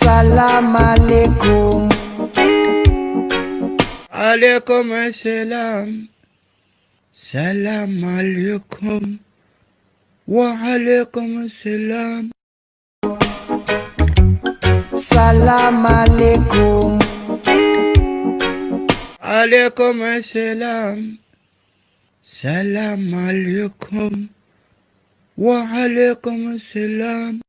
Salam alaikum. Alaikum assalam. Salam alaikum. Wa alaikum assalam. Salam alaikum. Alaikum assalam. Salam alaikum. Wa alaikum assalam.